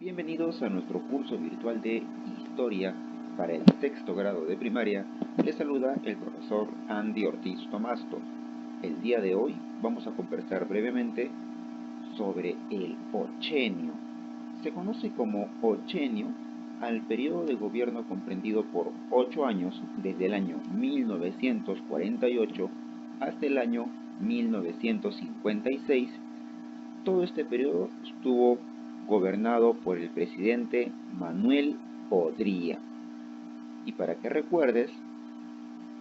Bienvenidos a nuestro curso virtual de Historia para el sexto grado de primaria. Les saluda el profesor Andy Ortiz Tomasto. El día de hoy vamos a conversar brevemente sobre el ochenio. Se conoce como ochenio al periodo de gobierno comprendido por 8 años desde el año 1948 hasta el año 1956. Todo este periodo estuvo gobernado por el presidente Manuel Odría. Y para que recuerdes,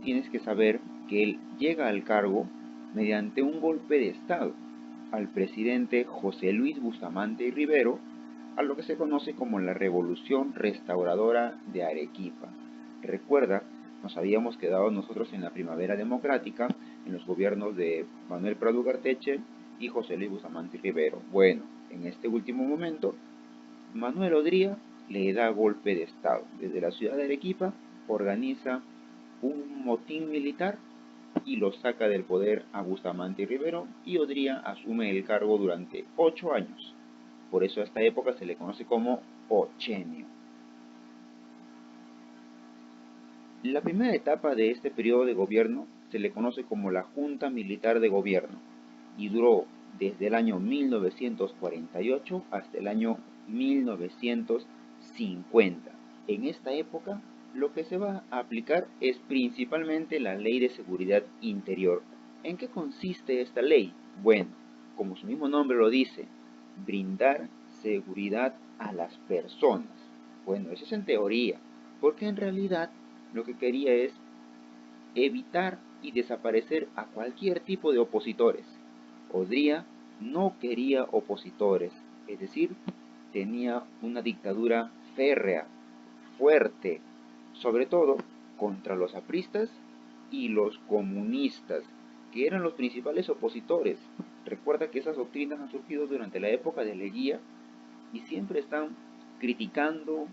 tienes que saber que él llega al cargo mediante un golpe de Estado al presidente José Luis Bustamante y Rivero, a lo que se conoce como la Revolución Restauradora de Arequipa. Recuerda, nos habíamos quedado nosotros en la Primavera Democrática, en los gobiernos de Manuel Prado Ugarteche y José Luis Bustamante y Rivero. Bueno, en este último momento, Manuel Odría le da golpe de Estado. Desde la ciudad de Arequipa organiza un motín militar y lo saca del poder a Bustamante y Rivero, y Odría asume el cargo durante 8 años. Por eso a esta época se le conoce como ochenio. La primera etapa de este periodo de gobierno se le conoce como la Junta Militar de Gobierno y duró desde el año 1948 hasta el año 1950. En esta época lo que se va a aplicar es principalmente la Ley de Seguridad Interior. ¿En qué consiste esta ley? Bueno, como su mismo nombre lo dice, brindar seguridad a las personas. Bueno, eso es en teoría, porque en realidad lo que quería es evitar y desaparecer a cualquier tipo de opositores. Odría no quería opositores, es decir, tenía una dictadura férrea, fuerte, sobre todo contra los apristas y los comunistas, que eran los principales opositores. Recuerda que esas doctrinas han surgido durante la época de Leguía y siempre están criticando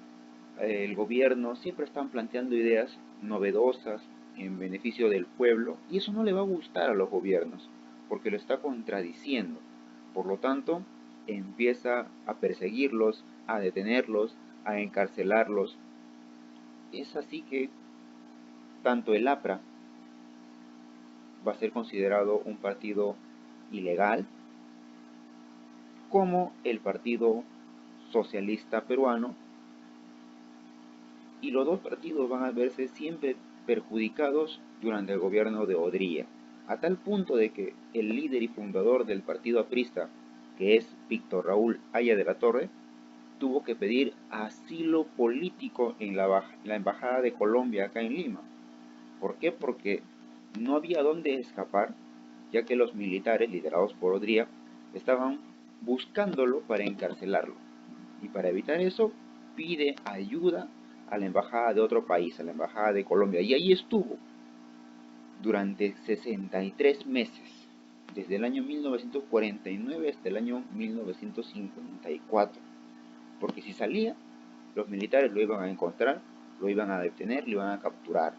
el gobierno, siempre están planteando ideas novedosas en beneficio del pueblo, y eso no le va a gustar a los gobiernos porque lo está contradiciendo. Por lo tanto, empieza a perseguirlos, a detenerlos, a encarcelarlos. Es así que tanto el APRA va a ser considerado un partido ilegal como el Partido Socialista Peruano, y los dos partidos van a verse siempre perjudicados durante el gobierno de Odría, a tal punto de que el líder y fundador del partido aprista, que es Víctor Raúl Haya de la Torre, tuvo que pedir asilo político en la embajada de Colombia acá en Lima. ¿Por qué? Porque no había dónde escapar, ya que los militares liderados por Odría estaban buscándolo para encarcelarlo. Y para evitar eso, pide ayuda a la embajada de otro país, a la embajada de Colombia. Y ahí estuvo durante 63 meses, desde el año 1949 hasta el año 1954. Porque si salía, los militares lo iban a encontrar, lo iban a detener, lo iban a capturar.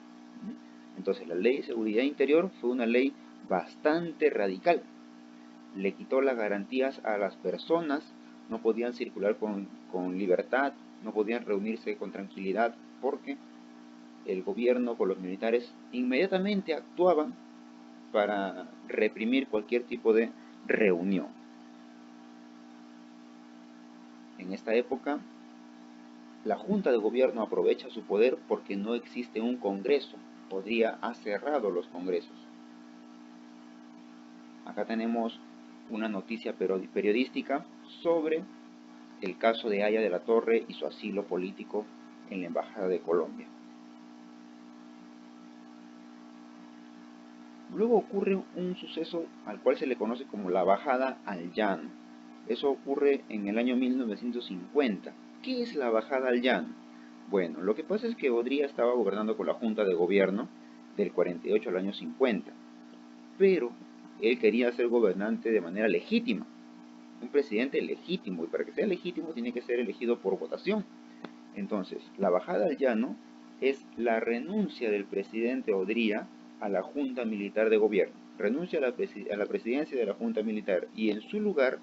Entonces la ley de seguridad interior fue una ley bastante radical. Le quitó las garantías a las personas, no podían circular con libertad, no podían reunirse con tranquilidad, porque el gobierno con los militares inmediatamente actuaban para reprimir cualquier tipo de reunión. En esta época, la Junta de Gobierno aprovecha su poder porque no existe un Congreso. Odría ha cerrado los congresos. Acá tenemos una noticia periodística sobre el caso de Haya de la Torre y su asilo político en la Embajada de Colombia. Luego ocurre un suceso al cual se le conoce como la Bajada al Llano. Eso ocurre en el año 1950. ¿Qué es la Bajada al Llano? Bueno, lo que pasa es que Odría estaba gobernando con la Junta de Gobierno del 48 al año 50, pero él quería ser gobernante de manera legítima, un presidente legítimo, y para que sea legítimo tiene que ser elegido por votación. Entonces, la bajada al llano es la renuncia del presidente Odría a la Junta Militar de Gobierno. Renuncia a la presidencia de la Junta Militar y en su lugar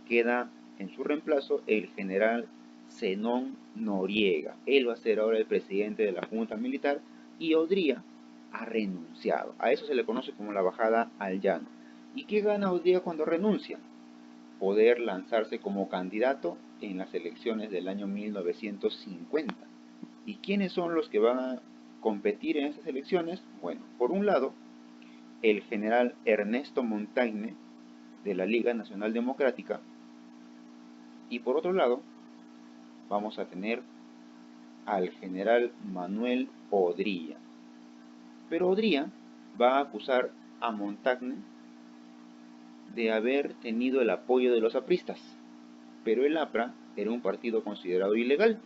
queda en su reemplazo el general Zenón Noriega. Él va a ser ahora el presidente de la Junta Militar y Odría ha renunciado. A eso se le conoce como la bajada al llano. ¿Y qué gana Odría cuando renuncia? Poder lanzarse como candidato en las elecciones del año 1950. ¿Y quiénes son los que van a competir en esas elecciones? Bueno, por un lado, el general Ernesto Montagne de la Liga Nacional Democrática, y por otro lado vamos a tener al general Manuel Odría. Pero Odría va a acusar a Montagne de haber tenido el apoyo de los apristas, pero el APRA era un partido considerado ilegal.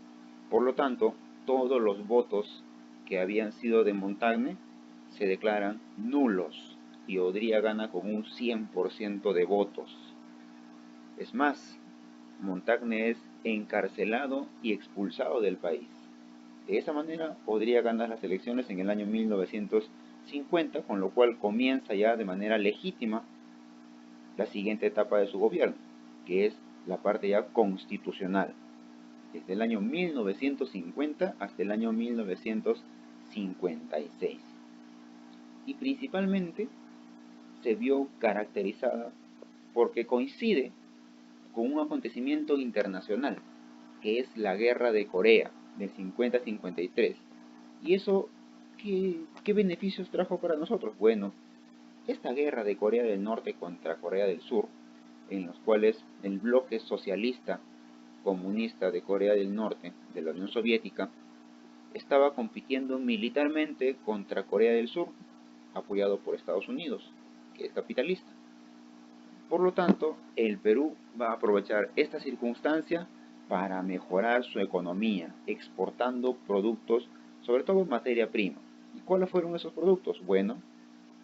Por lo tanto, todos los votos que habían sido de Montagne se declaran nulos y Odría gana con un 100% de votos. Es más, Montagne es encarcelado y expulsado del país. De esa manera, Odría ganar las elecciones en el año 1950, con lo cual comienza ya de manera legítima la siguiente etapa de su gobierno, que es la parte ya constitucional, desde el año 1950 hasta el año 1956. Y principalmente se vio caracterizada porque coincide con un acontecimiento internacional, que es la Guerra de Corea del 50-53. ¿Y eso qué beneficios trajo para nosotros? Bueno, esta guerra de Corea del Norte contra Corea del Sur, en los cuales el bloque socialista comunista de Corea del Norte, de la Unión Soviética, estaba compitiendo militarmente contra Corea del Sur, apoyado por Estados Unidos, que es capitalista. Por lo tanto, el Perú va a aprovechar esta circunstancia para mejorar su economía, exportando productos, sobre todo materia prima. ¿Y cuáles fueron esos productos? Bueno,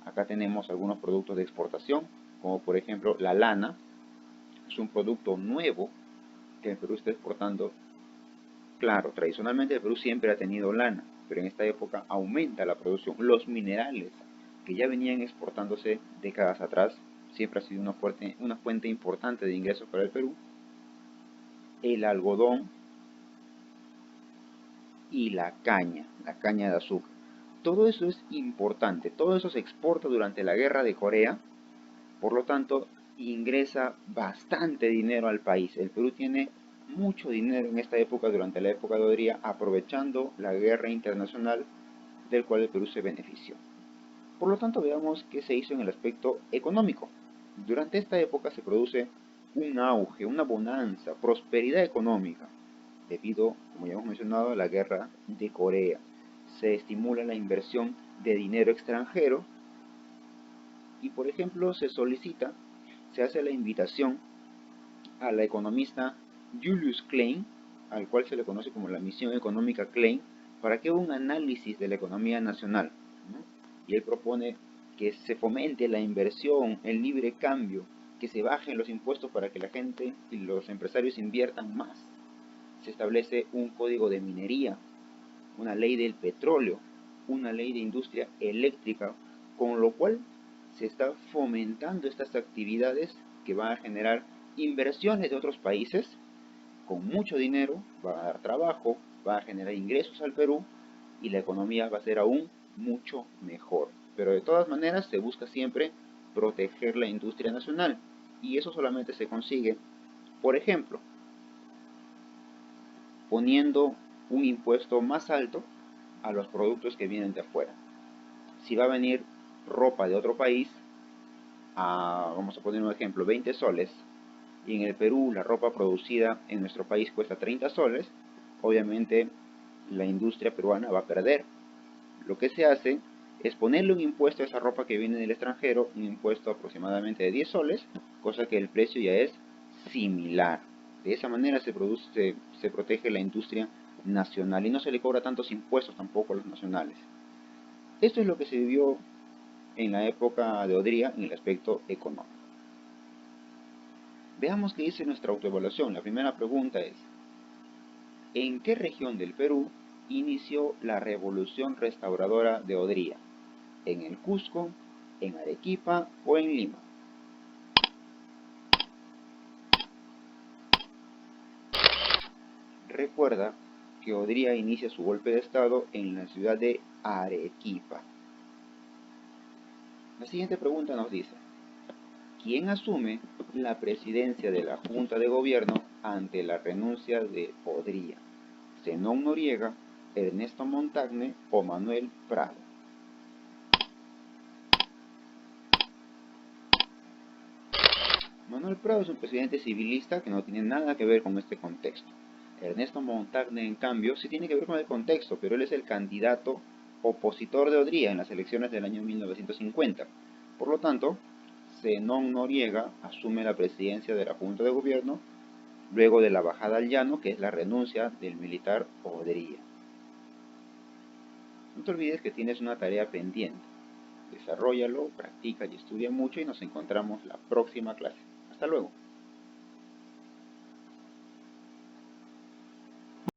acá tenemos algunos productos de exportación, como por ejemplo la lana. Es un producto nuevo que el Perú está exportando. Claro, tradicionalmente el Perú siempre ha tenido lana, pero en esta época aumenta la producción. Los minerales, que ya venían exportándose décadas atrás, siempre ha sido una fuente importante de ingresos para el Perú. El algodón y la caña de azúcar. Todo eso es importante, todo eso se exporta durante la Guerra de Corea, por lo tanto ingresa bastante dinero al país. El Perú tiene mucho dinero en esta época, durante la época de Odría, aprovechando la guerra internacional del cual el Perú se benefició. Por lo tanto, veamos qué se hizo en el aspecto económico. Durante esta época se produce un auge, una bonanza, prosperidad económica, debido, como ya hemos mencionado, a la guerra de Corea. Se estimula la inversión de dinero extranjero y, por ejemplo, se hace la invitación a la economista Julius Klein, al cual se le conoce como la misión económica Klein, para que haga un análisis de la economía nacional, ¿no? Y él propone que se fomente la inversión, el libre cambio, que se bajen los impuestos para que la gente y los empresarios inviertan más. Se establece un código de minería, una ley del petróleo, una ley de industria eléctrica, con lo cual se está fomentando estas actividades que van a generar inversiones de otros países con mucho dinero, va a dar trabajo, va a generar ingresos al Perú y la economía va a ser aún mucho mejor. Pero de todas maneras se busca siempre proteger la industria nacional y eso solamente se consigue, por ejemplo, poniendo un impuesto más alto a los productos que vienen de afuera. Si va a venir ropa de otro país, vamos a poner un ejemplo, 20 soles, y en el Perú la ropa producida en nuestro país cuesta 30 soles, obviamente la industria peruana va a perder. Lo que se hace es ponerle un impuesto a esa ropa que viene del extranjero, un impuesto aproximadamente de 10 soles, cosa que el precio ya es similar. De esa manera se protege la industria nacional y no se le cobra tantos impuestos tampoco a los nacionales. Esto es lo que se vivió en la época de Odría en el aspecto económico. Veamos qué dice nuestra autoevaluación. La primera pregunta es: ¿en qué región del Perú inició la revolución restauradora de Odría? ¿En el Cusco, en Arequipa o en Lima? recuerda que Odría inicia su golpe de estado en la ciudad de Arequipa. La siguiente pregunta nos dice: ¿quién asume la presidencia de la Junta de Gobierno ante la renuncia de Odría? ¿Zenón Noriega, Ernesto Montagne o Manuel Prado? Manuel Prado es un presidente civilista que no tiene nada que ver con este contexto. Ernesto Montagne, en cambio, sí tiene que ver con el contexto, pero él es el candidato opositor de Odría en las elecciones del año 1950. Por lo tanto, Zenón Noriega asume la presidencia de la Junta de Gobierno luego de la bajada al llano, que es la renuncia del militar Odría. No te olvides que tienes una tarea pendiente. Desarróllalo, practica y estudia mucho y nos encontramos la próxima clase. Hasta luego.